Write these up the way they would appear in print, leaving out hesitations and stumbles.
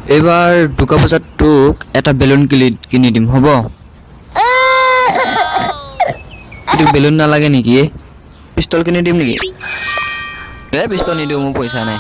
এইবাৰ দুকা বজাত তোক এটা বেলুন কিনি দিম হ'ব তোক বেলুন নালাগে নেকি পিস্তল কিনি দিম নেকি পিস্তল নিদিওঁ মোৰ পইচা নাই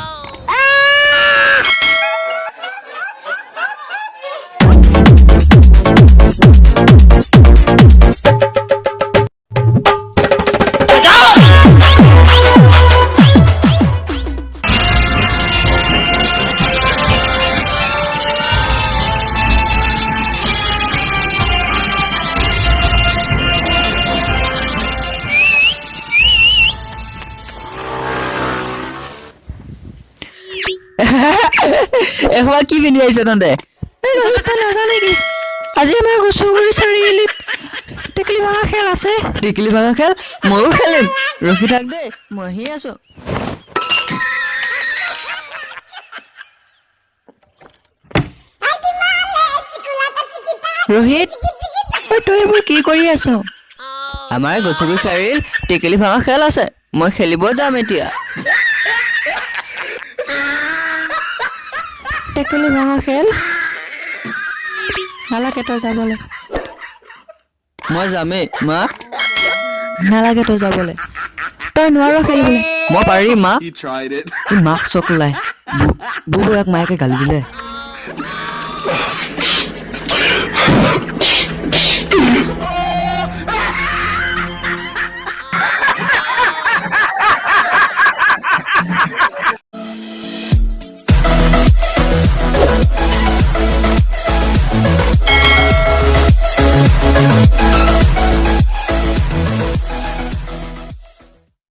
এখোৱা কি পিন্ধি আহিছ তহঁতে নাজানে কি আজি আমাৰ গছগুৰি চাৰিআলিত টেকেলি ভাঙা খেল আছে টেকেলি ভাঙা খেল ময়ো খেলিম ৰখি থাক দেই মই আহি আছো ৰোহিত তই এইবোৰ কি কৰি আছ আমাৰ গছগুৰি চাৰিআলিত টেকেলি ভাঙা খেল আছে মই খেলিব যাম এতিয়া টেকেলি ভাঙা খেল নালাগে তই যাবলৈ মই যামেই মা নালাগে তই যাবলৈ তই নোৱাৰ খেলিবলৈ মই পাৰিম মা মাক চকলাই বুবুয়াক মায়েকে গালি দিলে